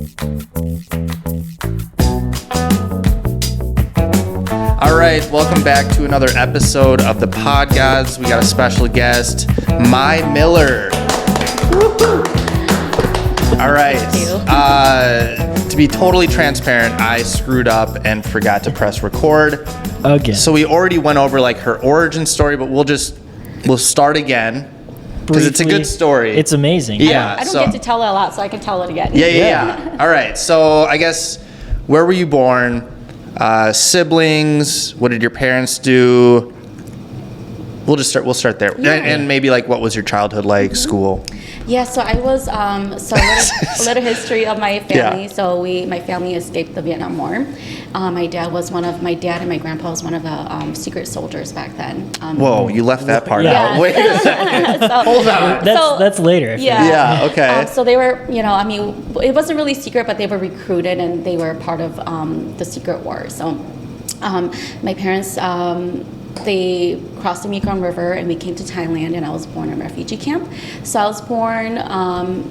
All right, welcome back to another episode of the Pod Gods. We got a special guest, MAI MILLER. All right. To be totally transparent, I screwed up and forgot to press record. Again. So we already went over like her origin story, but we'll start again because it's a good story. It's amazing. Yeah. I don't get to tell it a lot, so I can tell it again. Yeah. All right. So I guess, where were you born? Siblings? What did your parents do? We'll start there. Yeah. And maybe like, what was your childhood like? Mm-hmm. School? Yeah, so I was, a little history of my family. Yeah. So my family escaped the Vietnam War. My dad and my grandpa was one of the secret soldiers back then. Whoa, you left that part Yeah. out. Wait a second. Hold on. That's later. Yeah, okay. So they were, it wasn't really secret, but they were recruited and they were part of the secret war. So my parents, they crossed the Mekong River and we came to Thailand, and I was born in a refugee camp. So I was born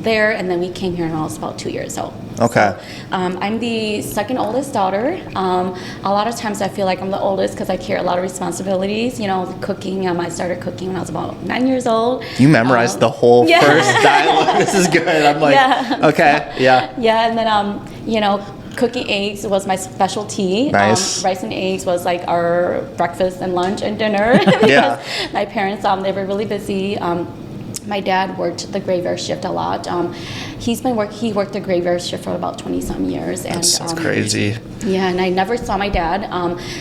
there, and then we came here when I was about 2 years old. Okay. So, I'm the second oldest daughter. A lot of times I feel like I'm the oldest because I carry a lot of responsibilities. Cooking. I started cooking when I was about 9 years old. You memorized the whole yeah. first dialogue. This is good. I'm like, Yeah. okay, yeah. Yeah, and then cooking eggs was my specialty. Nice. Rice and eggs was like our breakfast and lunch and dinner. Because Yeah. my parents, they were really busy. My dad worked the graveyard shift a lot. He worked the graveyard shift for about 20-some years. And, That's crazy. Yeah, and I never saw my dad.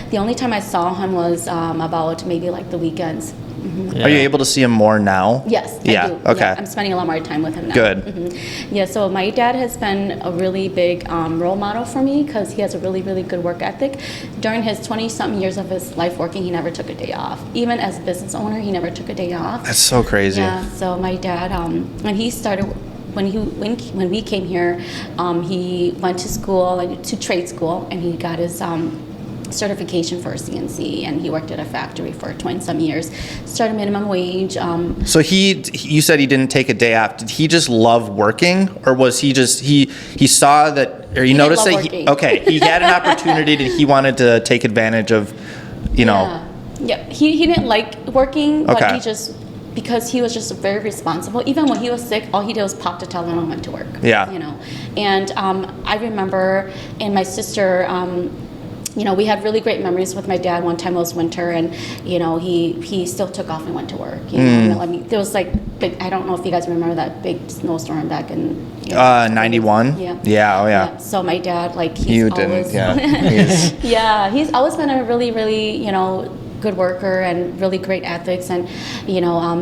The only time I saw him was about maybe like the weekends. Yeah. Are you able to see him more now? Yes, Yeah, I do. okay. Yeah, I'm spending a lot more time with him now. Good. Yeah, so my dad has been a really big role model for me because he has a really, really good work ethic. During his 20-something years of his life working, he never took a day off. Even as a business owner, he never took a day off. That's so crazy. Yeah, so my dad, when we came here, he went to school, to trade school, and he got his certification for a CNC, and he worked at a factory for 20-some years. Started minimum wage. So you said he didn't take a day off. Did he just love working, or was he just he saw that, or you noticed that he had an opportunity that he wanted to take advantage of, Yeah, he didn't like working, but Okay. he just, because he was just very responsible. Even when he was sick, all he did was pop the Tylenol and went to work. Yeah. And I remember, and my sister, we had really great memories with my dad. One time it was winter, and he still took off and went to work. There was like big. I don't know if you guys remember that big snowstorm back in 91. Yeah. Yeah. Oh yeah. So my dad, he's You always, didn't. Yeah. yeah, he's always been a really, really, good worker and really great ethics, and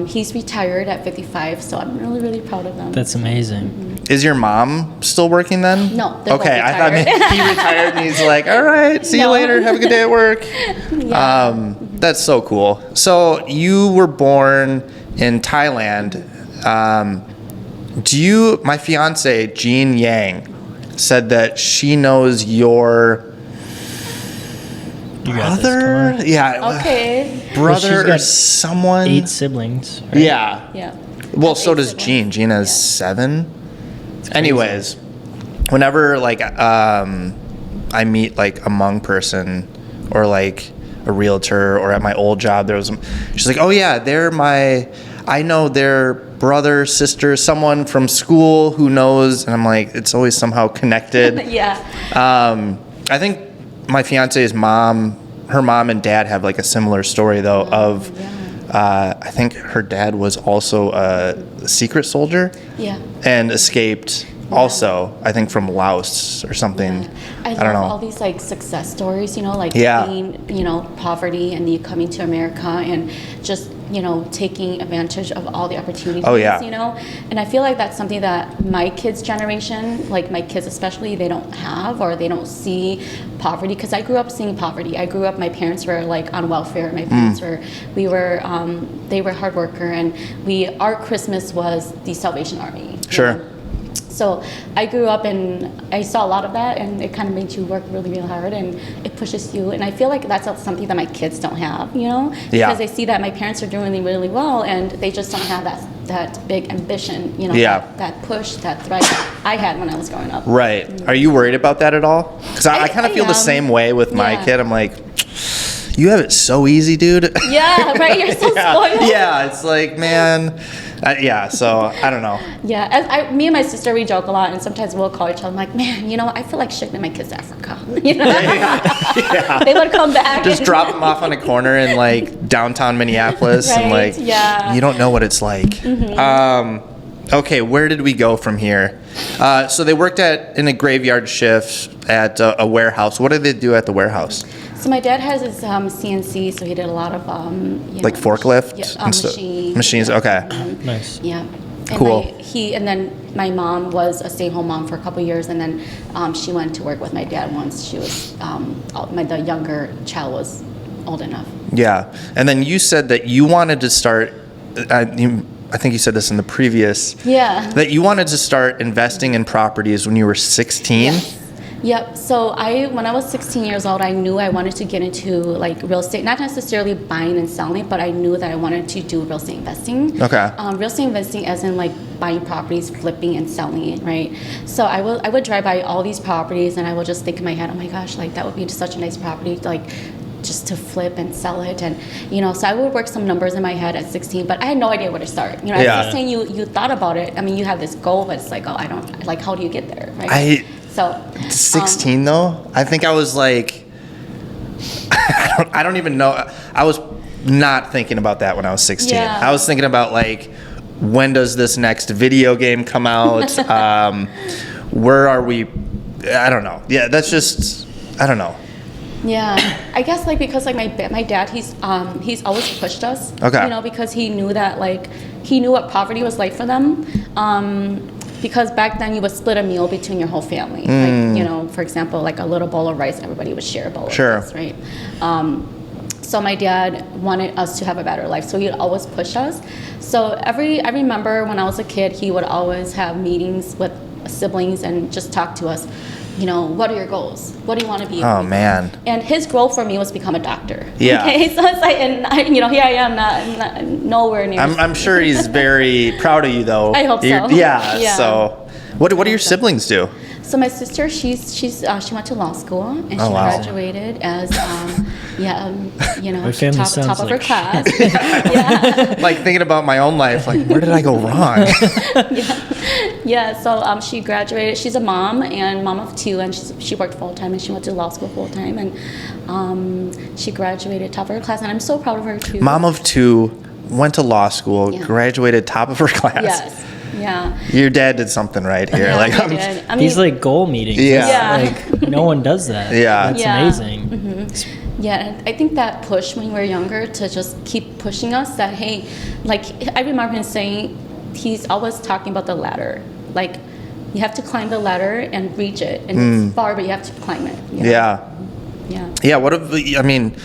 he's retired at 55, so I'm really, really proud of him. That's amazing. Is your mom still working then? No, they're both Okay, I thought retired. maybe he retired and he's like, all right, see you No. later. Have a good day at work. Yeah. That's so cool. So you were born in Thailand. My fiance, Jean Yang, said that she knows your You got this, brother? come on. Yeah. Okay. Brother Well, she's or got someone. 8 siblings. Right? Yeah. Yeah. Well, That's so 8 does siblings. Jean. Jean has Yeah. 7. crazy. Anyways, whenever I meet like a Hmong person or like a realtor, or at my old job, she's like, oh yeah, I know their brother, sister, someone from school who knows, and I'm like, it's always somehow connected. Yeah. I think my fiance's her mom and dad have like a similar story though of. I think her dad was also a secret soldier. Yeah. And escaped also, I think, from Laos or something. I don't know. love all these success stories, Yeah. being, poverty and you coming to America and just, taking advantage of all the opportunities, Oh, yeah. And I feel like that's something that my kids' generation, like my kids especially, they don't have, or they don't see poverty, because I grew up seeing poverty. My parents were on welfare. My parents they were hard worker, and our Christmas was the Salvation Army. Sure. So I grew up and I saw a lot of that, and it kind of made you work really, really hard, and it pushes you. And I feel like that's something that my kids don't have, you know, because they see that my parents are doing really, really well, and they just don't have that big ambition, you know, that push, that thrive I had when I was growing up. Right. Are you worried about that at all? Because I kind of feel the same way with my kid. I'm like, you have it so easy, dude. Yeah, right. You're so spoiled. Yeah, it's like, man. So I don't know. Yeah, me and my sister, we joke a lot, and sometimes we'll call each other. I'm like, man, you know, I feel like shipping my kids to Africa. You know, they would come back. Just drop them off on a corner in like downtown Minneapolis, right, and like, you don't know what it's like. Okay, where did we go from here? So they worked in a graveyard shift at a warehouse. What did they do at the warehouse? So my dad has his CNC, so he did a lot of like forklift machines. Okay. Nice. Yeah. And Cool. And then my mom was a stay-at-home mom for a couple years, and then she went to work with my dad once she was the younger child was old enough. Yeah, and then you said that you wanted to start. I think you said this in the previous. Yeah. That you wanted to start investing in properties when you were 16. Yes. Yep. So when I was 16 years old, I knew I wanted to get into like real estate, not necessarily buying and selling, but I knew that I wanted to do real estate investing. Okay. Real estate investing as in like buying properties, flipping and selling it, right? So I would drive by all these properties, and I would just think in my head, oh my gosh, like that would be such a nice property, like just to flip and sell it. And you know, so I would work some numbers in my head at 16, but I had no idea where to start. You know, I was saying you thought about it. I mean, you have this goal, but it's like, oh, I don't, like, how do you get there, right? 16 though, I think I was like, I don't even know. I was not thinking about that when I was 16. Yeah. I was thinking about like, when does this next video game come out? Where are we? I don't know. Yeah, that's just, I don't know. Yeah, I guess like because like my dad, he's always pushed us. Okay. You know, because he knew that like he knew what poverty was like for them. Because back then you would split a meal between your whole family. Like, you know, for example, like a little bowl of rice, everybody would share a bowl of rice, right? So my dad wanted us to have a better life, so he'd always push us. So I remember when I was a kid, he would always have meetings with siblings and just talk to us. You know, what are your goals? What do you want to be? Oh man! And his goal for me was to become a doctor. Yeah. Okay, so it's like, you know, here I am, not nowhere near. I'm sure he's very proud of you, though. I hope so. Yeah. So, what do your siblings do? So my sister, she went to law school, and she graduated as you know, My family top sounds of her like class. Yeah. Like thinking about my own life, like where did I go wrong? Yeah. So she graduated. She's a mom and mom of two, and she worked full time, and she went to law school full time, and she graduated top of her class, and I'm so proud of her too. Mom of two, went to law school, graduated top of her class. Yes. Yeah. Your dad did something right here. Yeah, like he did. I mean, These like goal meetings. Yeah. Like no one does that. Yeah. That's amazing. Mm-hmm. Yeah, and I think that push when we were younger to just keep pushing us that, hey, like I remember him saying, he's always talking about the ladder. Like you have to climb the ladder and reach it. And it's far, but you have to climb it. You know? Yeah. Yeah. Yeah. What if, I mean,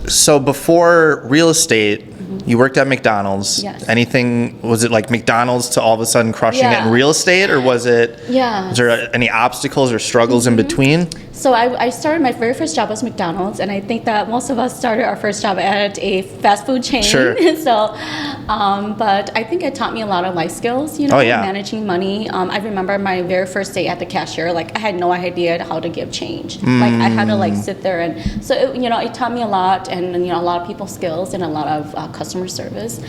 so before real estate, you worked at McDonald's. Yes. Anything, was it like McDonald's to all of a sudden crushing it in real estate, or was it, was there any obstacles or struggles in between? So I started, my very first job was McDonald's, and I think that most of us started our first job at a fast food chain. Sure. So, but I think it taught me a lot of life skills, you know, managing money. I remember my very first day at the cashier, like I had no idea how to give change. Like I had to like sit there, and so, it taught me a lot, and, a lot of people skills and a lot of customer service.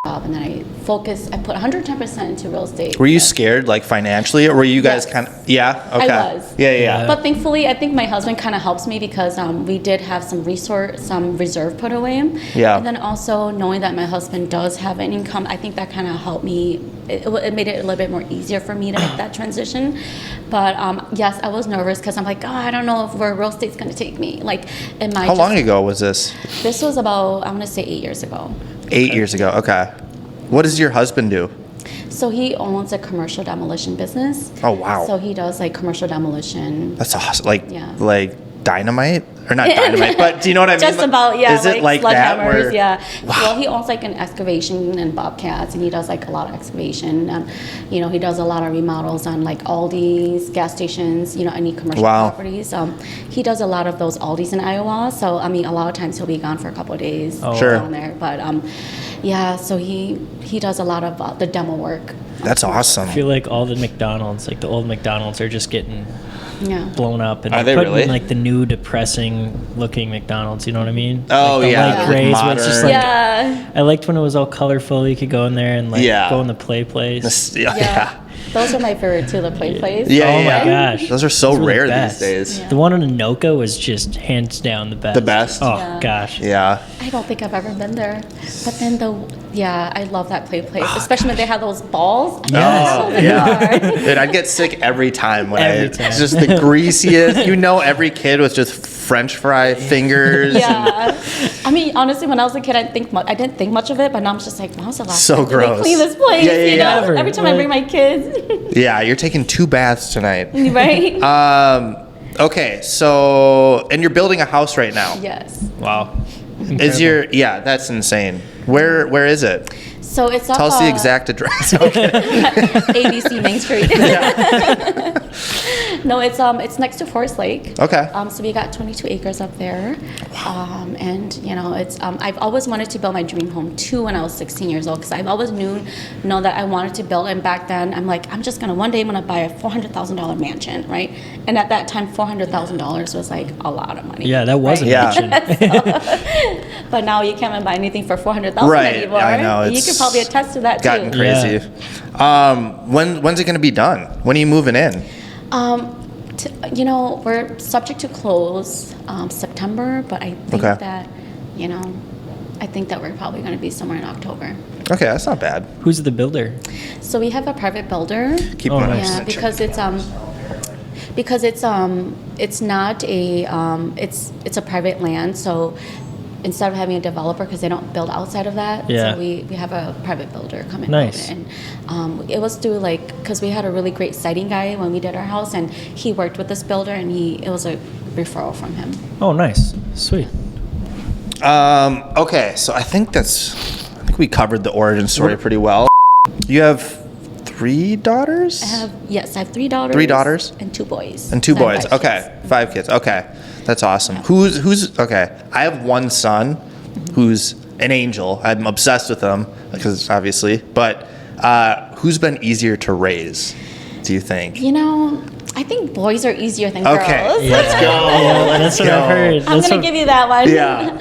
And then I put 110% into real estate. Were you scared, like financially, or were you guys kind of, okay. I was. Yeah. But thankfully, I think my husband kind of helps me because we did have some reserve put away. Yeah. And then also knowing that my husband does have an income, I think that kind of helped me. It made it a little bit more easier for me to make that transition. But yes, I was nervous because I'm like, I don't know where real estate's going to take me. Like, how long ago was this? This was about, I'm going to say 8 years ago. 8 years ago. Okay. What does your husband do? So he owns a commercial demolition business. Oh wow. So he does like commercial demolition. That's awesome. Like dynamite? Or not dynamite, but do you know what I mean? Just about, yeah. Is it like that? Sledgehammers, yeah. Well, he owns like an excavation and bobcats, and he does like a lot of excavation. You know, he does a lot of remodels on like Aldi's, gas stations, you know, any commercial properties. He does a lot of those Aldi's in Iowa. So, I mean, a lot of times he'll be gone for a couple of days down there. But yeah, so he does a lot of the demo work. That's awesome. I feel like all the McDonald's, like the old McDonald's, are just getting blown up, and are they putting really? in, like the new depressing looking McDonald's, you know what I mean? Oh, like the yeah. light grays, where it's just like, Yeah. I liked when it was all colorful. You could go in there and like go in the play place. Yeah. Those are my favorite too, the play plays. Yeah, Oh yeah. my gosh, Those are so Those were the rare these best. days. Yeah. The one in Anoka was just hands down the best. The best? Oh Yeah. gosh. Yeah. I don't think I've ever been there. But then I love that play place, especially when they have those balls. Yes. Oh, yeah. Dude, I'd get sick every time when Every time. it's just the greasiest. You know, every kid with just French fry fingers. Yeah. I mean, honestly, when I was a kid, I didn't think much of it, but now I'm just like, when was the last So time did gross. they clean this place? Yeah, yeah, you yeah. know, every time I bring my kids, Yeah, you're taking 2 baths tonight. right? Okay, so and you're building a house right now. Yes. Wow. Is that's insane. Where is it? So it's up Tell us the exact address. Okay. ABC Main Street. No, it's next to Forest Lake. Okay. So we got 22 acres up there. And you know, it's I've always wanted to build my dream home too when I was 16 years old, because I've always known that I wanted to build. And back then, I'm like, one day I'm gonna buy a $400,000 mansion, right? And at that time, $400,000 was like a lot of money. Yeah, that was a Yeah. mansion. But now you can't even buy anything for $400,000 Right, anymore. I know, You it's could probably attest to that Gotten too. crazy. When's it gonna be done? When are you moving in? You know, we're subject to close September, but I think that, you know, I think that we're probably going to be somewhere in October. Okay, that's not bad. Who's the builder? So we have a private builder. Keep Oh, going. nice. Yeah, because it's not a it's a private land, so instead of having a developer, because they don't build outside of that, Yeah. so we have a private builder come in. Nice. And it was through because we had a really great siting guy when we did our house, and he worked with this builder, and it was a referral from him. Oh, nice. Sweet. Okay, so I think we covered the origin story pretty well. You have 3 daughters? I have 3 daughters. 3 daughters? And 2 boys. And 2 I have boys. 5 Okay. kids. 5 kids. Okay. That's awesome. Who's okay. I have 1 son who's an angel. I'm obsessed with him because obviously, but who's been easier to raise, do you think? You know, I think boys are easier than Okay. girls. Let's go. Yeah, that's what I've heard. I'm That's gonna what- give you that one. Yeah.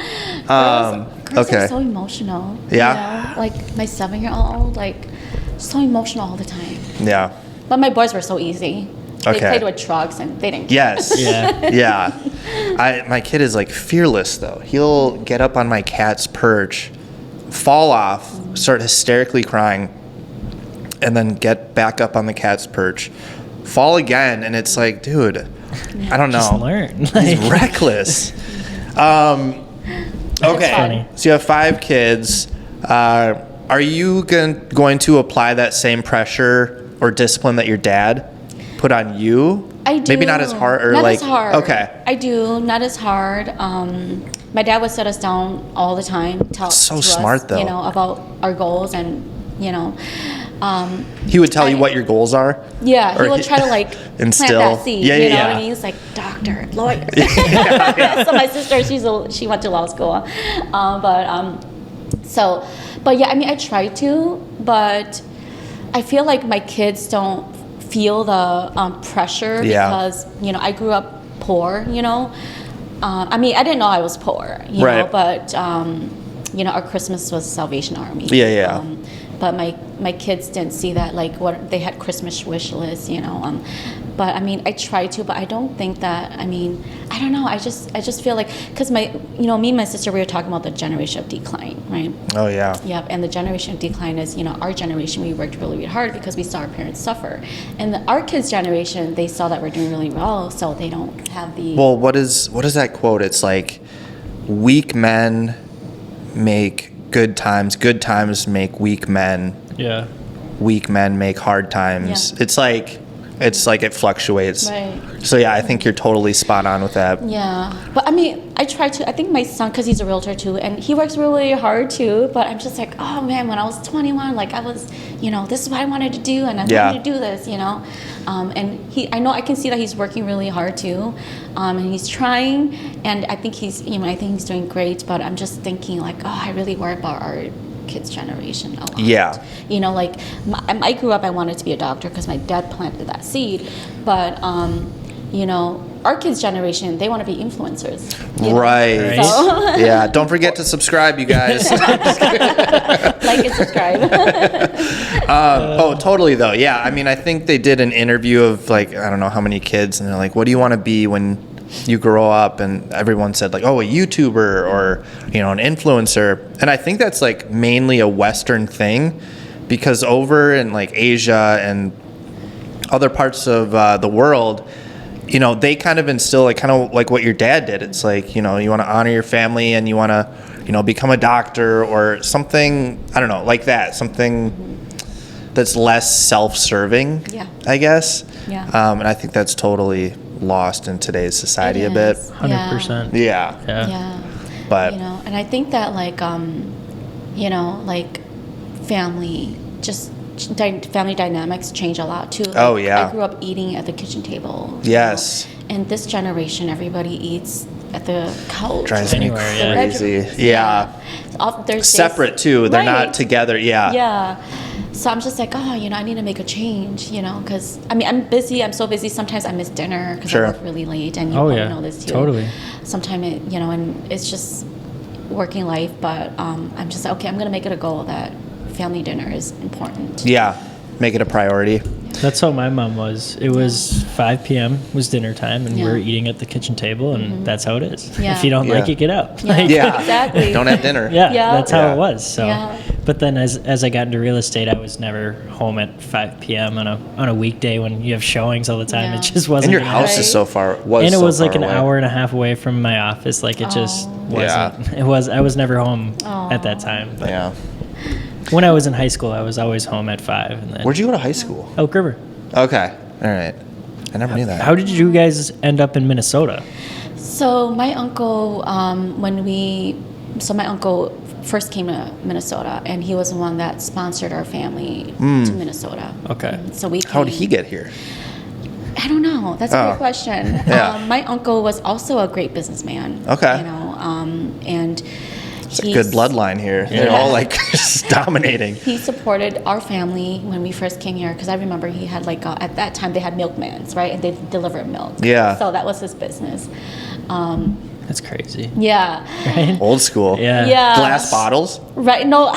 Girls Okay. are so emotional. Yeah? You know? Like my 7-year-old, like so emotional all the time. Yeah. But my boys were so easy. They Okay. played with trucks and they didn't. Yes. Yeah. Yeah. My kid is like fearless though. He'll get up on my cat's perch, fall off, start hysterically crying, and then get back up on the cat's perch, fall again, and it's like, dude, I don't know. Just learn. He's reckless. Okay. funny. So you have 5 kids. Are you going to apply that same pressure or discipline that your dad put on you? I do. Maybe not as hard or not like as hard. Okay. I do, not as hard. My dad would sit us down all the time, tell So to smart, us, though. you know, about our goals and you know. He would tell you what your goals are? Yeah, Or he would try to like instill. plant that seed. Yeah, you know yeah. what I mean? It's like doctor, lawyer. So my sister, she went to law school, but yeah, I mean, I try to, but I feel like my kids don't feel the pressure Yeah. because you know I grew up poor. You know, I mean, I didn't know I was poor. You Right. know, but you know, our Christmas was Salvation Army. Yeah, yeah. But my kids didn't see that, like what they had Christmas wish lists, you know. But I mean, I try to, but I don't think that. I mean, I don't know. I just feel like because me and my sister, we were talking about the generation of decline, right? Oh yeah. Yep. And the generation of decline is, you know, our generation. We worked really, really hard because we saw our parents suffer, and our kids' generation, they saw that we're doing really well, so they don't have the. Well, what is that quote? It's like weak men make good times make weak men. Yeah. Weak men make hard times. Yeah. It's like It's like it fluctuates. Right. So yeah, I think you're totally spot on with that. Yeah, but I mean, I think my son, because he's a realtor too, and he works really hard too, but I'm just like, oh man, when I was 21, like I was, this is what I wanted to do, and I wanted to do this, and I can see that he's working really hard too, and he's trying, and I think he's doing great, but I'm just thinking like, oh, I really worry about our kids' generation a lot. Yeah. I grew up, I wanted to be a doctor because my dad planted that seed, but our kids' generation, they want to be influencers. Right. So Yeah. Don't forget to subscribe, you guys. like and subscribe. Totally though. Yeah. I mean, I think they did an interview of like, I don't know how many kids, and they're like, what do you want to be when you grow up? And everyone said like, oh, a YouTuber or, an influencer. And I think that's like mainly a Western thing, because over in like Asia and other parts of the world, they kind of instill like kind of like what your dad did. It's like, you want to honor your family and you want to, become a doctor or something, I don't know, like that, something that's less self-serving, I guess. Yeah. And I think that's totally lost in today's society a bit. 100%. Yeah. Yeah. But and I think that like like family family dynamics change a lot too. Like, I grew up eating at the kitchen table. Yes. And this generation, everybody eats at the couch. Drives me Anywhere, crazy. Yeah. There's separate days, too. They're right. not together. Yeah. Yeah. So I'm just like, I need to make a change, because I'm busy. I'm so busy. Sometimes I miss dinner because I work really late, and you probably know this too. Totally. Sometimes and it's just working life. But I'm just like, okay, I'm gonna make it a goal that family dinner is important. Yeah. Make it a priority. That's how my mom was. It was 5 p.m. was dinner time, and we were eating at the kitchen table, and that's how it is. Yeah. If you don't like it, get out. Yeah. Exactly. Don't have dinner. Yeah, that's how it was. So, but then as I got into real estate, I was never home at 5 p.m. on a weekday when you have showings all the time. Yeah. It just wasn't. And your gonna house happen. is so far. And it was like an away. hour and a half away from my office. Like it just wasn't. It was. I was never home at that time. But Yeah. when I was in high school, I was always home at 5. And then Where'd you go to high school? Oak River. Okay. All right. I never knew that. How did you guys end up in Minnesota? So my uncle, my uncle first came to Minnesota, and he was the one that sponsored our family to Minnesota. Okay. So we. How did he get here? I don't know. That's a great question. Yeah. My uncle was also a great businessman. Okay. And It's a good bloodline here. They're all like just dominating. He supported our family when we first came here, because I remember he had at that time they had milkmans, right? And they delivered milk. Yeah. So that was his business. That's crazy. Yeah. Right? Old school. Yeah. Yeah. Glass bottles. Right. No,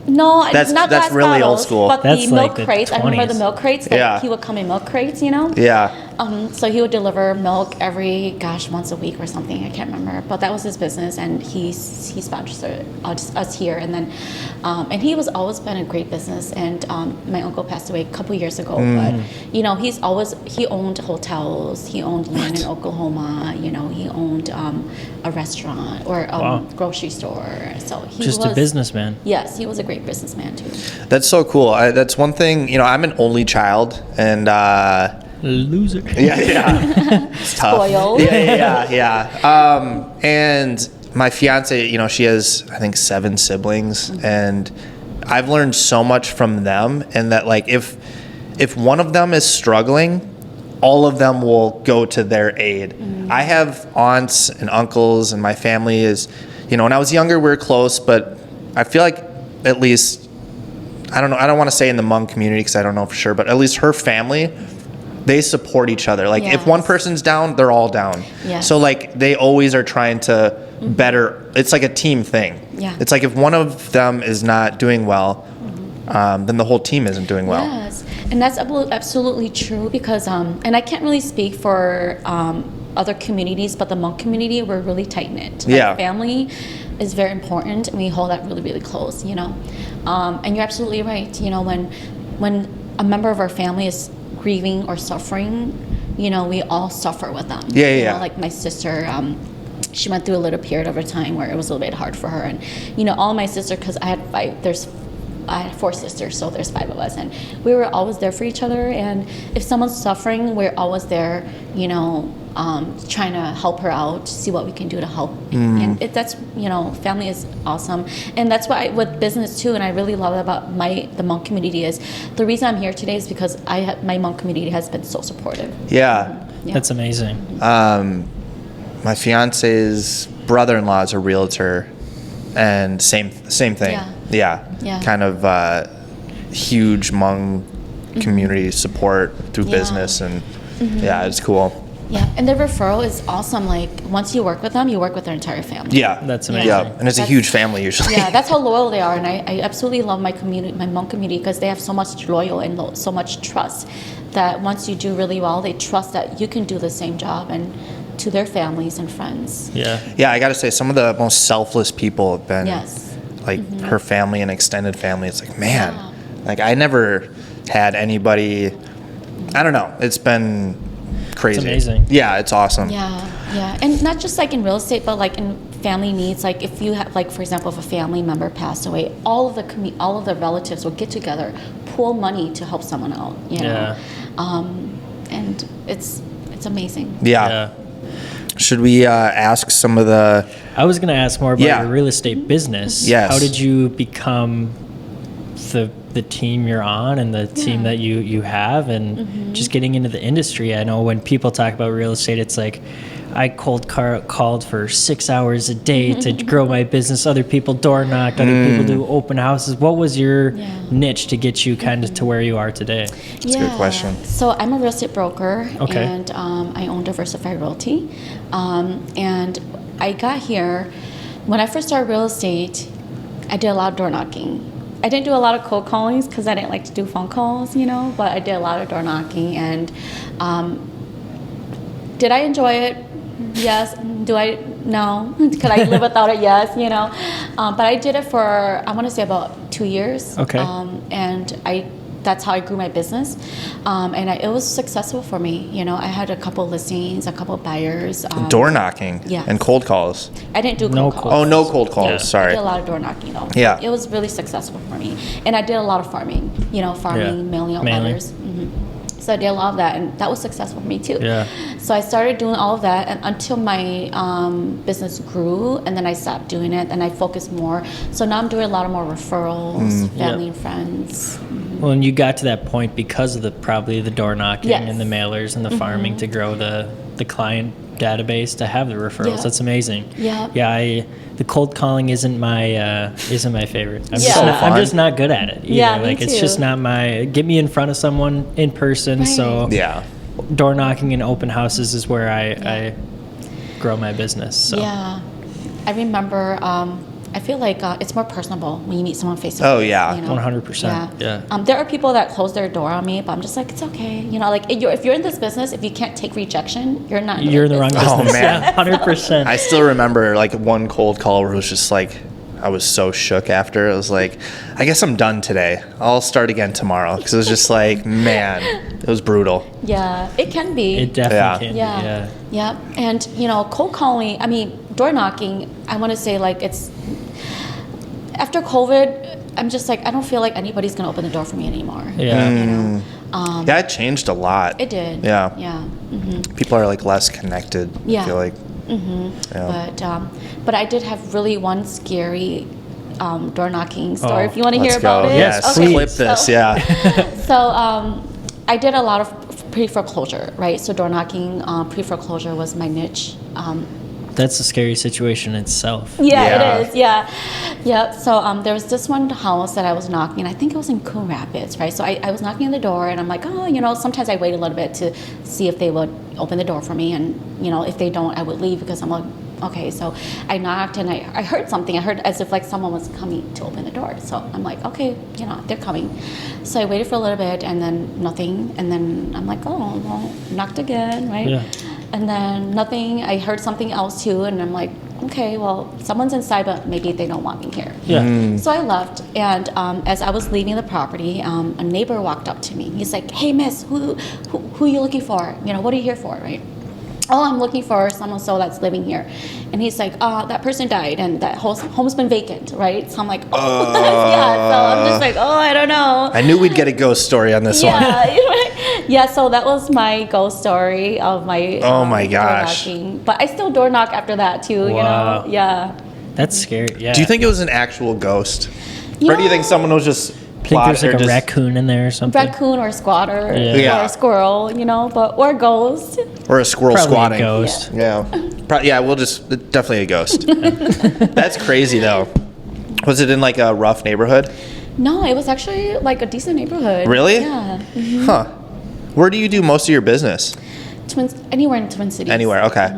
No, That's not glass really bottles, old school. But That's the milk like the crates. I remember 20s. the milk crates. He would come in milk crates, Yeah. So he would deliver milk once a week or something. I can't remember, but that was his business, and he sponsored us here. And then, and he was always been a great business. And my uncle passed away a couple years ago, but he owned hotels. He owned land in Oklahoma. He owned a restaurant or a grocery store. So he Just was a businessman. Yes, he was a great businessman too. That's so cool. That's one thing. I'm an only child, and Loser. yeah, it's tough. Spoiled. Yeah. And my fiance, she has I think 7 siblings, and I've learned so much from them. And that like if one of them is struggling, all of them will go to their aid. I have aunts and uncles, and my family is, when I was younger we were close, but I feel like at least, I don't know, I don't want to say in the Hmong community because I don't know for sure, but at least her family, they support each other. Like if one person's down, they're all down. Yes. So like they always are trying to better. It's like a team thing. Yeah. It's like if one of them is not doing well, then the whole team isn't doing well. Yes, and that's absolutely true because, and I can't really speak for other communities, but the Hmong community, we're really tight knit. Family is very important, and we hold that really, really close. And you're absolutely right. When a member of our family is grieving or suffering, we all suffer with them. Like my sister, she went through a little period of a time where it was a little bit hard for her, and all my sister, because I had 5, there's I had 4 sisters, so there's 5 of us, and we were always there for each other. And if someone's suffering, we're always there, trying to help her out, see what we can do to help. And that's, family is awesome. And that's why with business too, and I really love about the Hmong community is, the reason I'm here today is because my Hmong community has been so supportive. Yeah. That's amazing. My fiance's brother-in-law is a realtor, and same thing. Yeah. Kind of huge Hmong community support through business, and it's cool. Yeah, and the referral is awesome. Like, once you work with them, you work with their entire family. Yeah. That's amazing. Yeah, and it's a huge family usually. Yeah, that's how loyal they are, and I absolutely love my community, my Hmong community, because they have so much loyal and so much trust that once you do really well, they trust that you can do the same job and to their families and friends. Yeah. Yeah, I got to say, some of the most selfless people have been, like, her family and extended family. It's like, man, like, I never had anybody, I don't know, it's been crazy. It's amazing. Yeah, it's awesome. Yeah, and not just like in real estate, but like in family needs. Like if you have, like for example, if a family member passed away, all of the relatives will get together, pool money to help someone out. And it's amazing. Yeah. Should we ask some of the? I was going to ask more about your real estate business. Yes. How did you become the team you're on and the team that you have, and just getting into the industry? I know when people talk about real estate, it's like, I called for 6 hours a day to grow my business. Other people door knocked. Other people do open houses. What was your niche to get you kind of to where you are today? That's a good question. So I'm a real estate broker, Okay. and I own Diversified Realty. And I got here, when I first started real estate, I did a lot of door knocking. I didn't do a lot of cold callings because I didn't like to do phone calls, but I did a lot of door knocking. And did I enjoy it? Yes. Do I? No. Could I live without it? Yes. But I did it for, I want to say, about 2 years. Okay. And that's how I grew my business. And it was successful for me. I had a couple listings, a couple buyers. Door knocking. Yes. And cold calls. I didn't do No cold calls. Oh, no cold calls. Yeah. Sorry. I did a lot of door knocking though. Yeah. It was really successful for me. And I did a lot of farming, mailing out Mailing. letters. So I did a lot of that, and that was successful for me too. Yeah. So I started doing all of that, and until my business grew, and then I stopped doing it, and I focused more. So now I'm doing a lot of more referrals, family and friends. Well, and you got to that point because of probably the door knocking Yes. and the mailers and the farming to grow the client database to have the referrals. Yeah. That's amazing. Yeah. Yeah. The cold calling isn't my favorite. I'm Yeah. just not good at it either. Yeah, me like it's just too. not get me in front of someone in person. Right. So Yeah. door knocking and open houses is where I grow my business. So. Yeah. I remember, I feel like it's more personable when you meet someone face to face. Oh, yeah. 100%. Yeah. There are people that close their door on me, but I'm just like, it's okay. Like if you're in this business, if you can't take rejection, you're not. You're in the wrong business. business. Oh, man. Yeah, 100%. I still remember like one cold call where it was just like, I was so shook after. It was like, I guess I'm done today. I'll start again tomorrow. Because it was just like, man, it was brutal. Yeah, it can be. It definitely can be. Yeah. Yeah. And, cold calling, door knocking, I want to say like it's, after COVID, I'm just like, I don't feel like anybody's going to open the door for me anymore. Yeah. Yeah, it changed a lot. It did. Yeah. Yeah. People are like less connected. Yeah. I feel like. Yeah. But I did have really one scary door knocking story. Oh, if you want to hear Let's about go. it. Yes, please. clip this. So- Yeah. So I did a lot of pre-foreclosure, right? So door knocking, pre-foreclosure was my niche. That's a scary situation in itself. Yeah, it is. Yeah. Yep. So there was this one house that I was knocking. I think it was in Coon Rapids, right? So I was knocking on the door, and I'm like, sometimes I wait a little bit to see if they would open the door for me, and if they don't, I would leave because I'm like, okay. So I knocked, and I heard something. I heard as if like someone was coming to open the door. So I'm like, okay, they're coming. So I waited for a little bit, and then nothing, and then I'm like, oh, well, knocked again, right? Yeah. And then nothing. I heard something else too, and I'm like, okay, well, someone's inside, but maybe they don't want me here. Yeah. So I left, and as I was leaving the property, a neighbor walked up to me. He's like, hey, miss, who are you looking for? What are you here for, right? oh, I'm looking for someone so that's living here. And he's like, that person died and that home's been vacant, right? So I'm like, oh, yeah. So I'm just like, oh, I don't know. I knew we'd get a ghost story on this one. Yeah, so that was my ghost story of my Oh my gosh. door knocking. But I still door knock after that too, you Wow. know? Yeah. That's scary. Yeah. Do you think it was an actual ghost? You Or do you know, think someone was just think there's like or a just- raccoon in there or something? raccoon or squatter Yeah. or a squirrel, you know, or a ghost. or a squirrel Probably squatting? a ghost. Yeah. Yeah, we'll just definitely a ghost. That's crazy though. Was it in like a rough neighborhood? No, it was actually like a decent neighborhood. Really? Yeah. Huh. Where do you do most of your business? Anywhere in Twin Cities. Anywhere, okay.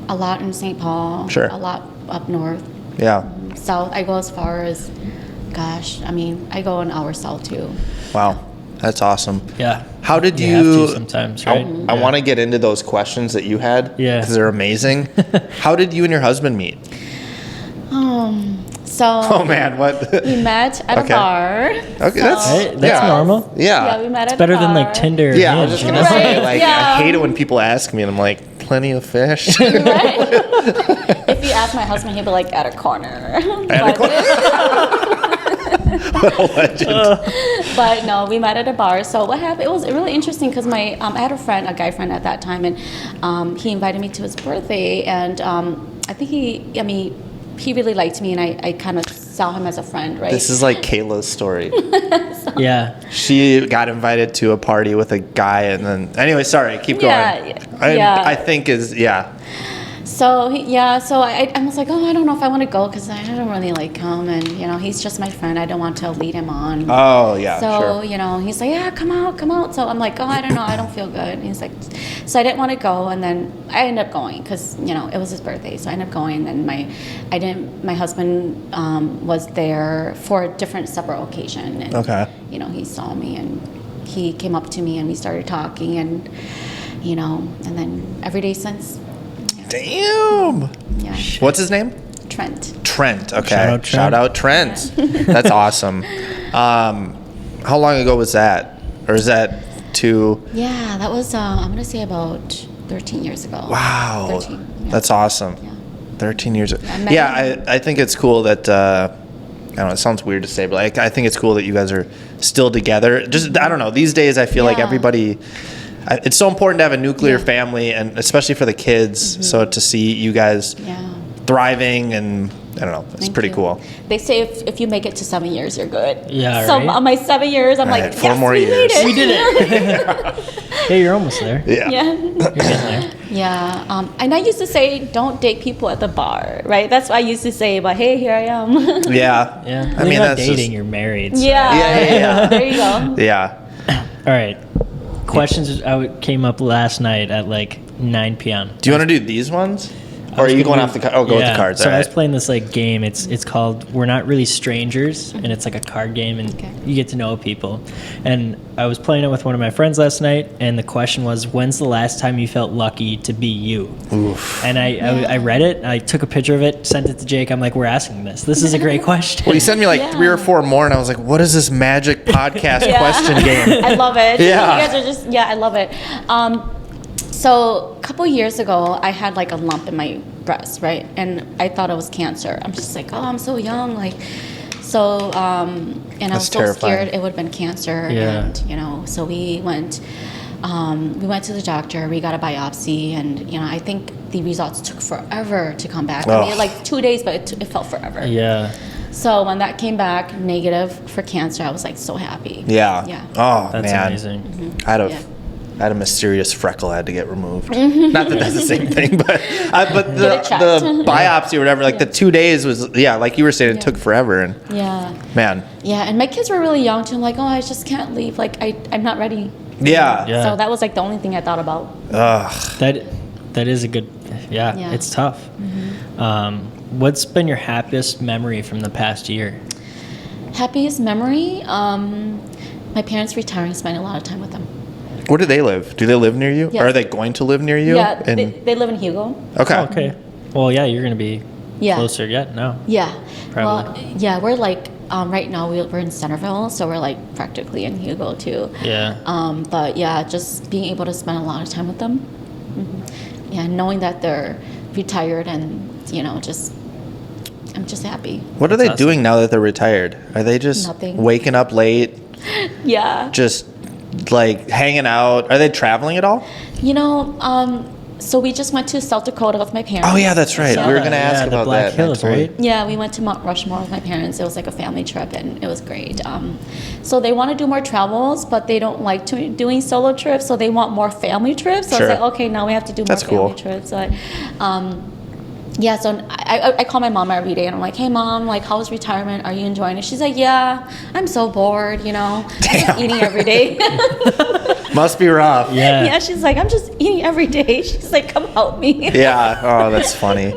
A lot in St. Paul. Sure. A lot up north. Yeah. South, I go as far as, gosh, I mean, I go an hour south too. Wow. That's awesome. Yeah. How did You you? have to sometimes, right? I want to get into those questions that you had. Yeah. Because they're amazing. How did you and your husband meet? So Oh man, what? we met at Okay. a bar. Okay, that's Hey, that's yeah. normal. Yeah, Yeah. we met at Better a bar. than like Tinder. Or Yeah, I was Hinge, just you gonna know? say, Right, like, yeah. I hate it when people ask me, and I'm like, plenty of fish. Right? If you ask my husband, he'll be like, at a corner. What a legend. But no, we met at a bar. So what happened? It was really interesting because my I had a guy friend at that time, and he invited me to his birthday, and I think he really liked me, and I kind of saw him as a friend, right? This is like Kayla's story. Yeah. She got invited to a party with a guy, and then anyway, sorry, keep going. Yeah. I think So I was like, oh, I don't know if I want to go because I don't really like him, and he's just my friend. I don't want to lead him on. Oh yeah, So sure. he's like, yeah, come out. So I'm like, oh, I don't know, I don't feel good. And he's like, so I didn't want to go, and then I ended up going because it was his birthday. So I ended up going, and my husband was there for a different separate occasion, and Okay. he saw me and he came up to me and we started talking, and and then every day since. Damn. Yeah, What's his name? Trent. Trent. Okay. Shout out Trent. Shout out Trent. That's awesome. How long ago was that? Or is that too? Yeah, that was I'm gonna say about 13 years ago. Wow. 13. Yeah. That's awesome. Yeah. 13 years. I met Yeah, him. I think it's cool that. I don't know. It sounds weird to say, but like, I think it's cool that you guys are still together. Just I don't know. These days, I feel like Yeah. everybody. It's so important to have a nuclear Yeah. family, and especially for the kids. So to see you guys Yeah. thriving, and I don't know, it's Thank pretty you. cool. They say if you make it to 7 years, you're good. Yeah, So right? on my 7 years, I'm All like, right, 4 yes, more we years. made it. We did it. Hey, you're almost there. Yeah. Yeah. You're getting there. Yeah. And I used to say, don't date people at the bar, right? That's what I used to say, but hey, here I am. Yeah. Yeah. I Well, mean, you're not that's dating, just- you're married. So. Yeah. There you go. Yeah. All right. Questions came up last night at like 9 p.m. Do you want to do these ones? Or are was you gonna going do- off the card? Oh, go with the Yeah, cards. So all I was right. playing this like game. It's called We're Not Really Strangers, and it's like a card game, and Okay. you get to know people. And I was playing it with one of my friends last night, and the question was, when's the last time you felt lucky to be you? Oof. And I read it, I took a picture of it, sent it to Jake. I'm like, we're asking this. This is a great question. Well, you sent me like Yeah. 3 or 4 more, and I was like, what is this magic podcast question game? I love it. Yeah. You guys are just, I love it. So a couple years ago, I had like a lump in my breast, right? And I thought it was cancer. I'm just like, oh, I'm so young. Like, so, and I was That's so terrifying. scared it would have been cancer. Yeah. And, so we went to the doctor, we got a biopsy, and, I think the results took forever to come back. I mean, Ugh. like 2 days, but it felt forever. Yeah. So when that came back negative for cancer, I was like so happy. Yeah. Yeah. That's Oh, man. amazing. I had a mysterious freckle I had to get removed. Not that that's the same thing, but Get it checked. the biopsy or whatever, like the 2 days was, like you were saying, it Yeah. took forever. And Yeah. man, Yeah, and my kids were really young too. I'm like, oh, I just can't leave. Like, I'm not ready. yeah. Yeah. So that was like the only thing I thought about. Ugh. That is a good. Yeah. Yeah. It's tough. What's been your happiest memory from the past year? Happiest memory? My parents retiring, spending a lot of time with them. Where do they live? Do they live near you? Yeah. Or are they going to live near you? Yeah, And- they live in Hugo. okay. Oh, okay. Well, yeah, you're gonna be Yeah. closer yet. No. Yeah. Probably. Well, yeah, we're like, right now we're in Centerville, so we're like practically in Hugo too. Yeah. But yeah, just being able to spend a lot of time with them. Yeah, knowing that they're retired and, I'm just happy. What are they That's awesome. doing now that they're retired? Are they just Nothing. waking up late, Yeah. just like hanging out? Are they traveling at all? So we just went to South Dakota with my parents. Oh yeah, that's right. Yeah. We were gonna ask the about Black that. Hills, Totally- right? Yeah, we went to Mount Rushmore with my parents. It was like a family trip, and it was great. So they want to do more travels, but they don't like doing solo trips, so they want more family trips. So Sure. I was like, okay, now we have to do more That's family cool. trips. So, yeah, so I call my mom every day, and I'm like, hey, Mom, like, how's retirement? Are you enjoying it? She's like, yeah, I'm so bored, I'm just eating every day. Must be rough. Yeah. Yeah, she's like, I'm just eating every day. She's like, come help me. Yeah. Oh, that's funny.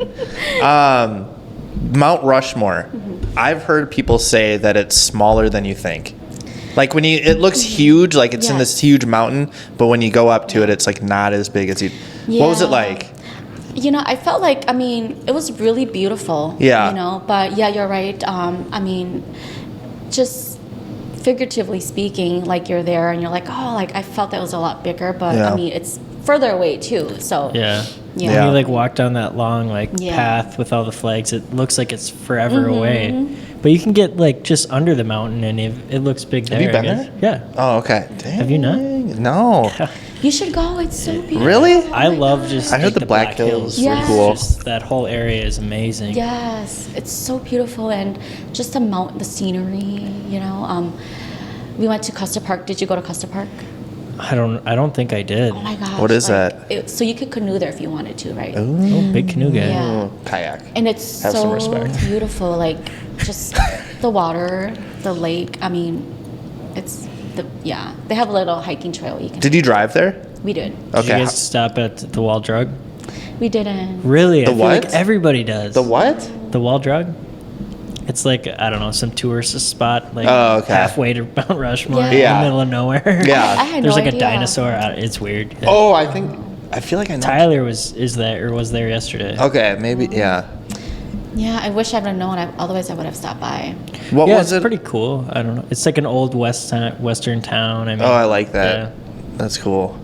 Mount Rushmore. I've heard people say that it's smaller than you think. Like it looks huge, like it's in this Yes. huge mountain, but when you go up to it, it's like not as big as you. What was it Yeah. like? I felt like, it was really beautiful. Yeah. But yeah, you're right. Just figuratively speaking, like you're there and you're like, oh, like I felt that was a lot bigger, but Yeah. it's further away too. So Yeah. Yeah. Yeah. When you like walk down that long Yeah. path with all the flags, it looks like it's forever away. But you can get like just under the mountain and it looks big there. you I been guess. there? Yeah. Oh, okay. Dang. Have you not? No. you should go. It's so beautiful. Really? I love just I heard like, the Black Hills were It's cool. just- that whole area is amazing. Yes, it's so beautiful, and just the scenery. We went to Custer Park. Did you go to Custer Park? I don't think I did. Oh my gosh. What is that? So you could canoe there if you wanted to, right? Oh, big canoe guy. Yeah. Kayak. And it's Have some so respect. beautiful, like just the water, the lake. They have a little hiking trail you can. Did you drive there? We did. Did Okay. you guys stop at the Wall Drug? We didn't. Really? The I feel like what? everybody does. The what? The Wall Drug? It's like, I don't know, some tourist spot like Oh, okay. halfway to Mount Rushmore in Yeah. the middle of nowhere. Yeah. I had There's no like idea. a dinosaur. It's weird. Yeah. Oh, I feel like I know. Tyler was there yesterday. Okay, maybe, yeah. Yeah, I wish I would have known. Otherwise, I would have stopped by. What Yeah, was it's it? pretty cool. I don't know. It's like an old western town. I mean, Oh, I like that. Yeah. That's cool.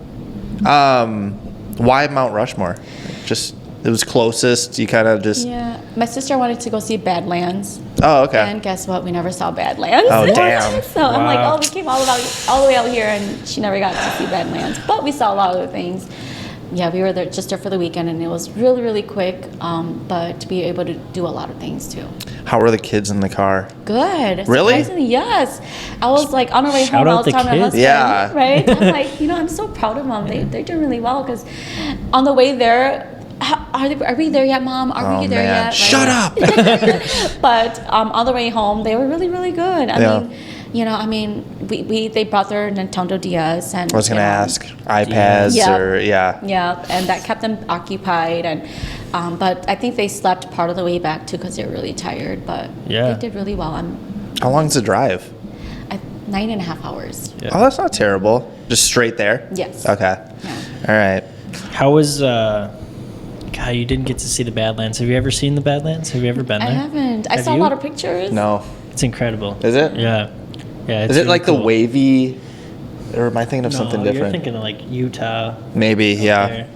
Why Mount Rushmore? Just, it was closest. You kind of just. Yeah, my sister wanted to go see Badlands, Oh, okay. and guess what? We never saw Badlands. Oh, damn. So I'm like, Wow. oh, we came all the way out here, and she never got to see Badlands. But we saw a lot of other things. Yeah, we were there for the weekend, and it was really, really quick. But to be able to do a lot of things too. How were the kids in the car? Good. Really? Surprisingly, yes. I was like on our way Shout home. I out was the telling my kids. husband, Yeah. right? I'm like, I'm so proud of them. They're doing really well because on the way there. Are we there yet, Mom? Are we Oh, there man. yet? Shut up! But on the way home, they were really, really good. I mean, they brought their Nintendo DS, and I was going to ask. iPads Yeah. or, yeah. Yeah, and that kept them occupied, and but I think they slept part of the way back too because they were really tired. But Yeah. they did really well. How long's the drive? 9.5 hours. Yeah. Oh, that's not terrible. Just straight there? Yes. Okay. Yeah. All right. How was? God, you didn't get to see the Badlands. Have you ever seen the Badlands? Have you ever been I there? haven't. I Have saw you? a lot of pictures. No. It's incredible. Is it? Yeah. Yeah. It's Is it really like cool. the wavy, or am I thinking of No, something You're different? thinking of like Utah. Maybe, yeah. There.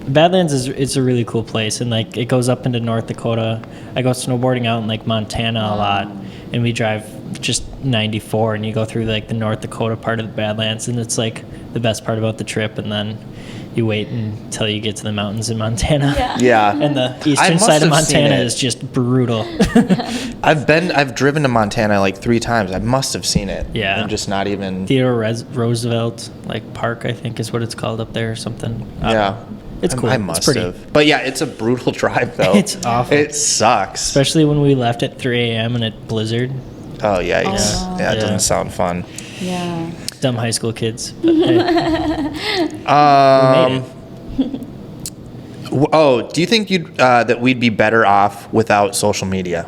Badlands it's a really cool place, and like it goes up into North Dakota. I go snowboarding out in like Montana a lot, and we drive just 94, and you go through like the North Dakota part of the Badlands, and it's like the best part about the trip. And then you wait until you get to the mountains in Montana. Yeah. Yeah. And the I eastern must side of have seen Montana it. is just brutal. I've driven to Montana like 3 times. I must have seen it. Yeah. And just not even. Theodore Roosevelt like Park, I think is what it's called up there or something. Yeah. It's cool. I It's must pretty. have. But yeah, it's a brutal drive though. It's awful. It sucks. Especially when we left at 3 a.m. and it blizzard. Oh yikes. Oh. Yeah, it Yeah. doesn't sound fun. Yeah. Dumb high school kids. But, hey, we made it. Do you think that we'd be better off without social media?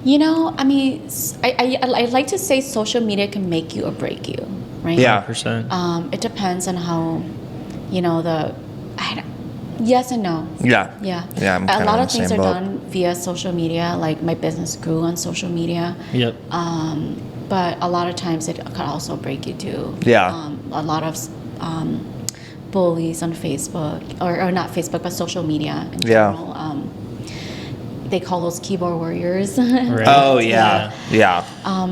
I mean, I like to say social media can make you or break you, right? Yeah. 100%. It depends on how, yes and no. Yeah. Yeah. Yeah, I'm a kinda lot in of the things same are boat. done via social media. Like my business grew on social media. Yep. But a lot of times it could also break you too. Yeah. A lot of bullies on Facebook, or not Facebook, but social media in Yeah. general. They call those keyboard warriors. Right. Oh yeah. Yeah.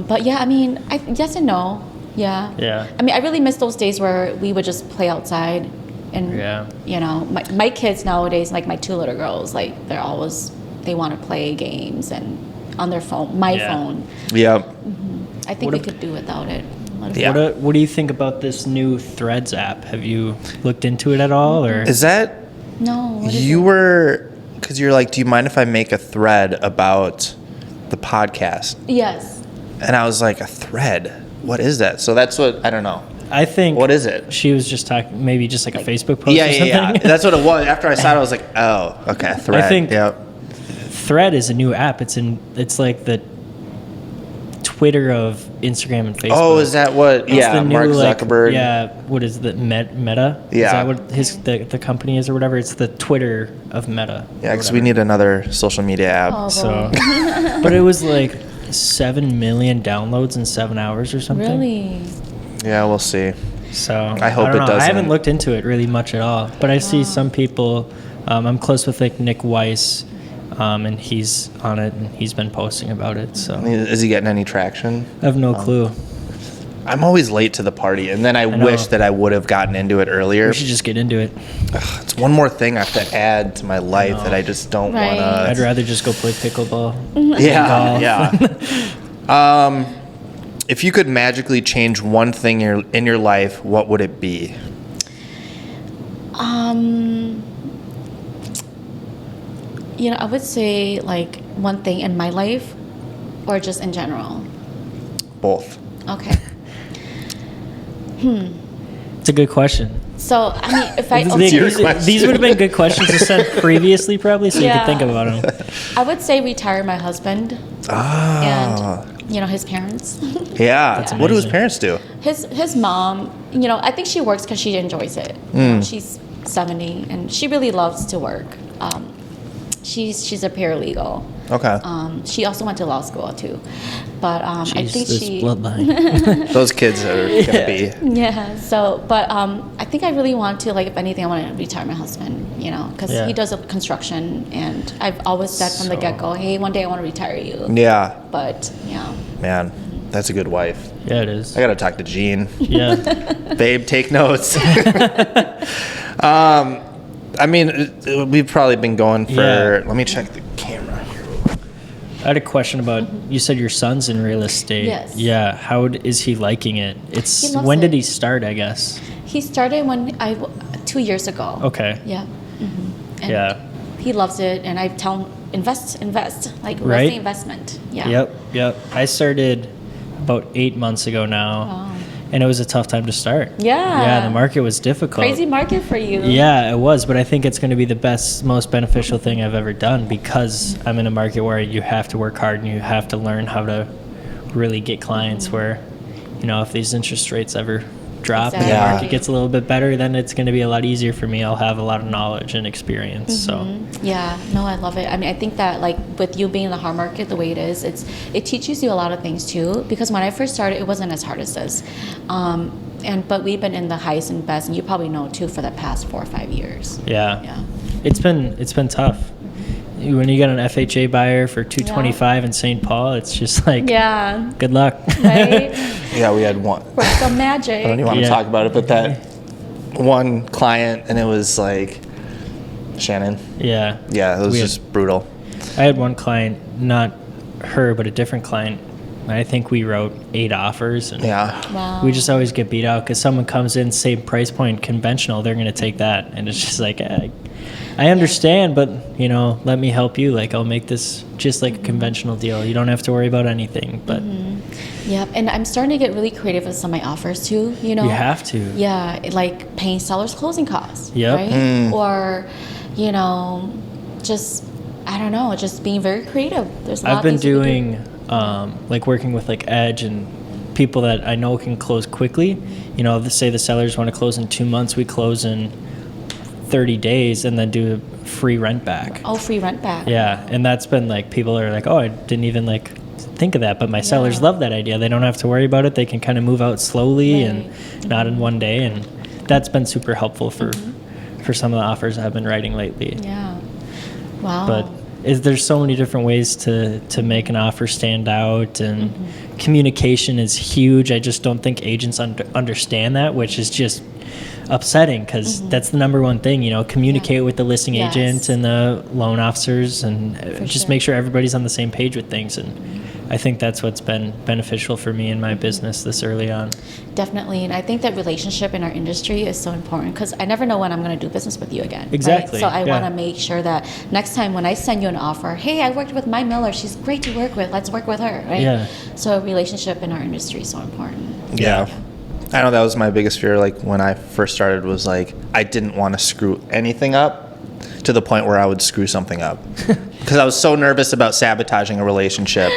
But yeah, I mean, yes and no. Yeah. Yeah. I mean, I really miss those days where we would just play outside, and Yeah. you know, my kids nowadays, like my 2 little girls, like they want to play games and on their phone, my Yeah. phone. Yep. I think What we if- could do without it. Yeah. What do you think about this new Threads app? Have you looked into it at all, or? Is that No. What is you it? were? Because you're like, do you mind if I make a thread about the podcast? Yes. And I was like, a thread? What is that? So that's what I don't know. I think. What is it? She was just talking, maybe just like a Facebook post Yeah, or yeah, something. yeah. That's what it was. After I saw it, I was like, oh, okay, thread. think- Yep. Thread is a new app. It's like the Twitter of Instagram and Facebook. Oh, is that what? It's Yeah, the new, Mark like, Zuckerberg. yeah, what is the Meta? Is Yeah. that what the company is or whatever? It's the Twitter of Meta. Yeah, because we need another social media app. Oh, So, but it was like 7 million downloads in 7 hours or something. really? Yeah, we'll see. So I hope don't it know. I doesn't. haven't looked into it really much at all, but I see some people. I'm close with like Nick Weiss, and he's on it and he's been posting about it. So Is he getting any traction? I have no clue. I'm always late to the party, and then I know. wish that I would have gotten into it earlier. We should just get into it. It's one more thing I have to add to my life that I just don't Right. want I'd to. rather just go play pickleball. Yeah, yeah. If you could magically change one thing in your life, what would it be? You know, I would say like one thing in my life, or just in general. Both. Okay. It's a good question. So I mean, if I your question. These would have been good questions to send previously, probably, so you Yeah. could think about them. I would say retire my husband Ah, and you know his parents. yeah. What do his amazing. parents do? His mom, you know, I think she works because she enjoys it. You know, she's 70 and she really loves to work. She's a paralegal. Okay. She also went to law school too, but I Jeez, think this she. bloodline. Those kids are gonna be. Yeah. So, but I think I really want to, like, if anything, I want to retire my husband. You know, because Yeah. he does construction, and I've always said from the So- get go, hey, one day I want to retire you. Yeah, But yeah. man, that's a good wife. Yeah, it is. I gotta talk to Jean. Yeah. Babe, take notes. I mean, we've probably been going for. Yeah. Let me check the camera here. I had a question about, you said your son's in real estate. Yes. Yeah. How is he liking it? It's He loves when did it. he start, I guess? He started 2 years ago. Okay. Yeah. And Yeah. He loves it, and I tell him invest, like what's Right. the investment? Yeah. Yep. I started about 8 months ago now, Wow. and it was a tough time to start. Yeah. Yeah, the market was difficult. Crazy market for you. Yeah, it was, but I think it's going to be the best, most beneficial thing I've ever done because I'm in a market where you have to work hard and you have to learn how to really get clients where, you know, if these interest rates ever drop and the Exactly. market gets a little bit better, then it's going to be a lot easier for me. I'll have a lot of knowledge and experience. So, Yeah, no, I love it. I mean, I think that like with you being in the hard market the way it is, it teaches you a lot of things too. Because when I first started, it wasn't as hard as this, but we've been in the highest and best, and you probably know too for the past 4 or 5 years. yeah. Yeah. It's been tough. When you get an FHA buyer for 225 in St. Paul, it's just like, Yeah. good luck. Right. Yeah, we had one. Work some magic. I don't even want to Yeah. talk about it, but that one client, and it was like Shannon. Yeah. Yeah, it was We had- just brutal. I had one client, not her, but a different client. I think we wrote 8 offers. And Yeah. Wow. we just always get beat out because someone comes in, same price point, conventional, they're going to take that. And it's just like, I understand, but, you know, let me help you. Like, I'll make this just like a conventional deal. You don't have to worry about anything. But Yeah, and I'm starting to get really creative with some of my offers too. You know. you have to. Yeah, like paying sellers closing costs. Yep. Right. Or, you know, just I don't know, just being very creative. There's a lot I've of been things you can doing like working with like Edge and people that I know can close quickly. You know, say the sellers want to close in 2 months, we close in 30 days and then do a free rent back. Oh, free rent back. Yeah, and that's been like people are like, oh, I didn't even like think of that, but my sellers love that idea. They don't have to worry about it. They can kind of move out slowly and not in one day, and that's been super helpful for some of the offers I've been writing lately. Yeah. Wow. But there's so many different ways to make an offer stand out, and communication is huge. I just don't think agents understand that, which is just upsetting, because that's the number one thing, communicate with the listing agent and the loan officers, and just make sure everybody's on the same page with things. And I think that's what's been beneficial for me in my business this early on. Definitely. And I think that relationship in our industry is so important, because I never know when I'm going to do business with you again. Exactly. Right? So I want to make sure that next time when I send you an offer, hey, I worked with MAI MILLER. She's great to work with. Let's work with her. Right? Yeah. So a relationship in our industry is so important. Yeah. I know that was my biggest fear, like when I first started, was like I didn't want to screw anything up to the point where I would screw something up, because I was so nervous about sabotaging a relationship.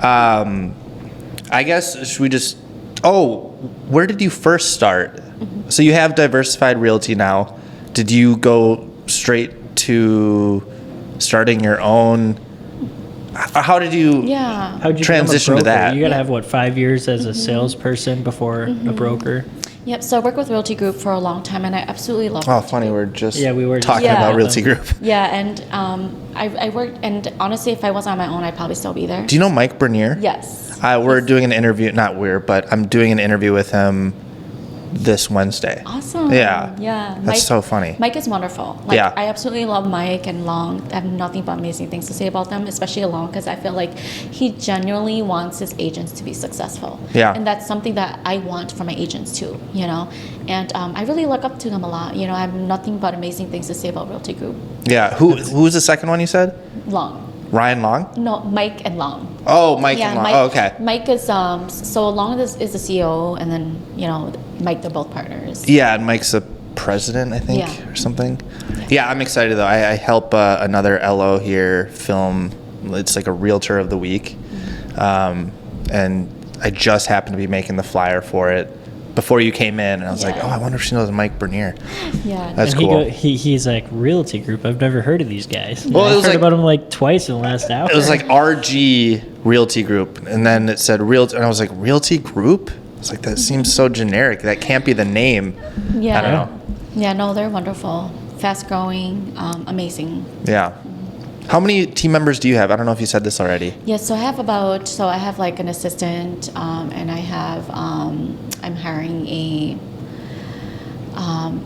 I guess should we just where did you first start? So you have Diversified Realty now. Did you go straight to starting your own? How did you How'd you transition become a to broker? that? You got to have, what, 5 years as a salesperson before a broker? Yep. So I worked with Realty Group for a long time, and I absolutely love Oh, Realty funny. Group. We're just We were just talking Yeah. about Realty Group. Yeah, and I worked, and honestly, if I wasn't on my own, I'd probably still be there. Do you know Mike Bernier? Yes. We're doing an interview. But I'm doing an interview with him this Wednesday. Awesome. Yeah. Yeah. That's so funny. Mike is wonderful. I absolutely love Mike and Long. I have nothing but amazing things to say about them, especially Long, because I feel like he genuinely wants his agents to be successful. Yeah. And that's something that I want for my agents too, And I really look up to them a lot. I have nothing but amazing things to say about Realty Group. Yeah. Who's the second one you said? Long. Ryan Long? No, Mike and Long. Oh, Mike and Long. Mike, Okay. Mike is so Long is the CEO, and then Mike, they're both partners. Yeah, and Mike's the president, I think, Yeah. or something. Yeah, I'm excited though. I help another LO here film. It's like a realtor of the week, and I just happened to be making the flyer for it before you came in, and I was like, oh, I wonder if she knows Mike Bernier. Yeah. That's And cool. He's like, Realty Group, I've never heard of these guys. Well, it I've was heard like- about them like twice in the last hour. It was like RG Realty Group, and then it said Realty, and I was like, Realty Group? I was like, that seems so generic. That can't be the name. Yeah. I don't know. Yeah, no, they're wonderful. Fast growing, amazing. Yeah. How many team members do you have? I don't know if you said this already. Yeah, so I have like an assistant, and I have, I'm hiring a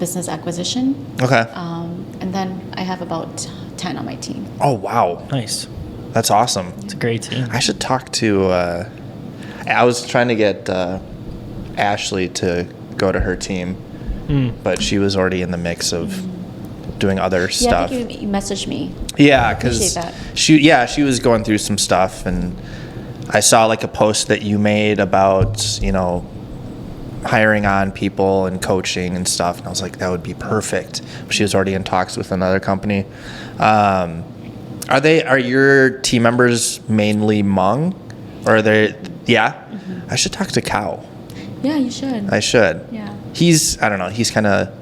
business acquisition. Okay. And then I have about 10 on my team. Oh, wow. nice. That's awesome. It's a great team. I should talk to, I was trying to get Ashley to go to her team, but she was already in the mix of doing other Yeah, stuff. I think you messaged me. Yeah, because Appreciate that. she was going through some stuff, and I saw like a post that you made about hiring on people and coaching and stuff, and I was like, that would be perfect. But she was already in talks with another company. Are your team members mainly Hmong, or are they? Yeah, I should talk to Cow. Yeah, you should. I should. Yeah. I don't know. He's kind of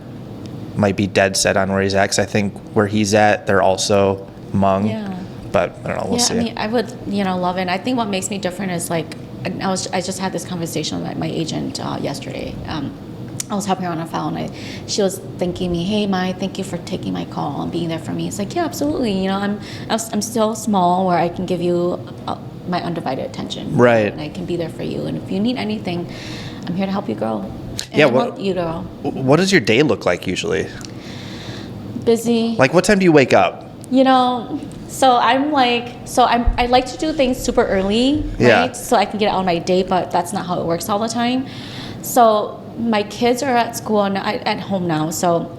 might be dead set on where he's at, 'cause I think where he's at, they're also Hmong. Yeah. But I don't know. We'll see. I mean, I would, love it. And I think what makes me different is like, I just had this conversation with my agent yesterday. I was helping her on a file, and she was thanking me, hey, Mai, thank you for taking my call and being there for me. It's like, yeah, absolutely. I'm still small where I can give you my undivided attention. Right. And I can be there for you. And if you need anything, I'm here to help you grow. And Yeah, I want you grow. What does your day look like usually? Busy. Like, what time do you wake up? So I like to do things super early, right? Yeah. So I can get out on my day, but that's not how it works all the time. So my kids are at school and at home now, so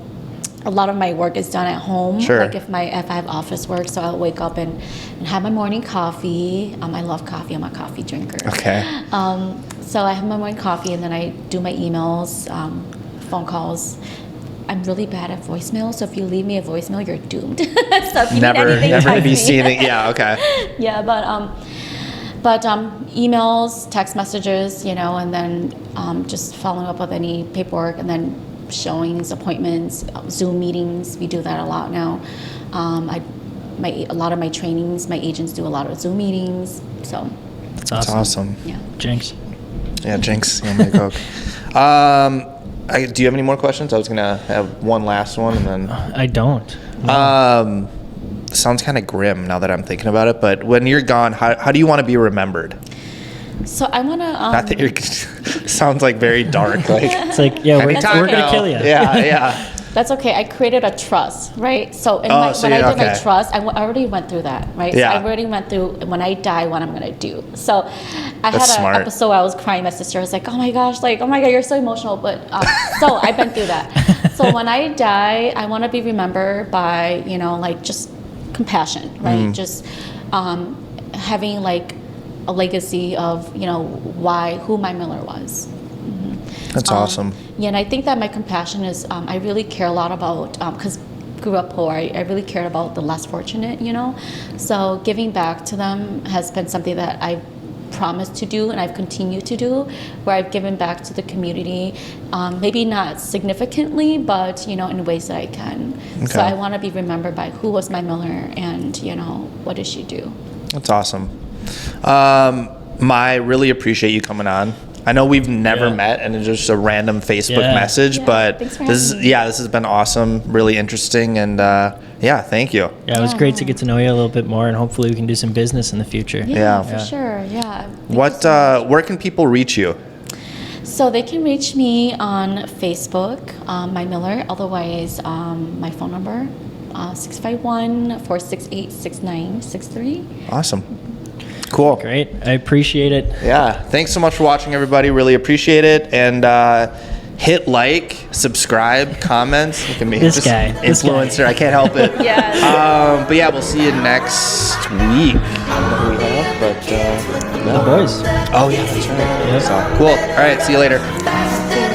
a lot of my work is done at home. Sure. Like if I have office work, so I'll wake up and have my morning coffee. I love coffee. I'm a coffee drinker. Okay. So I have my morning coffee, and then I do my emails, phone calls. I'm really bad at voicemail, so if you leave me a voicemail, you're doomed. So if you need anything, Never to text be me. seen. Yeah. Okay. Yeah, but emails, text messages, and then just following up with any paperwork, and then showings, appointments, Zoom meetings. We do that a lot now. A lot of my trainings, my agents do a lot of Zoom meetings. So That's That's awesome. awesome. yeah. Jinx. Yeah, Jinx. You want me to coke? Do you have any more questions? I was gonna have one last one, and then. I don't. Sounds kind of grim now that I'm thinking about it. But when you're gone, how do you want to be remembered? So I want to. Not that you're. Sounds like very dark. Like It's like, yeah, we're anytime gonna now. kill you. Yeah. That's okay. I created a trust, right? So, when I did my trust, I already went through that, right? Yeah. So I already went through when I die, what I'm gonna do. So I That's had an smart. episode where I was crying. My sister was like, "Oh my gosh, like, oh my god, you're so emotional." But so I've been through that. So when I die, I want to be remembered by, like just compassion, right? Just having like a legacy of who my Miller was. That's awesome. Yeah, and I think that my compassion is, I really care a lot about, because grew up poor, I really cared about the less fortunate, So giving back to them has been something that I've promised to do and I've continued to do, where I've given back to the community, maybe not significantly, but, in ways that I can. Okay. So I want to be remembered by who was my Miller and, what did she do? That's awesome. I really appreciate you coming on. I know we've never met, and it's just a random Facebook message, but thanks for this having me. has been awesome, really interesting, and thank you. Yeah, it was great to get to know you a little bit more, and hopefully we can do some business in the future. Yeah, for sure. Yeah. Where can people reach you? So they can reach me on Facebook, My Miller. Otherwise, my phone number, 651-468-6963. Awesome. Cool. Great. I appreciate it. Yeah. Thanks so much for watching, everybody. Really appreciate it. And hit like, subscribe, comment. Look at me. This Just guy. influencer. I can't help it. Yes. But yeah, we'll see you next week. I don't know who we have, but The boys. oh yeah, that's right. Yep. So, cool. All right. See you later. See you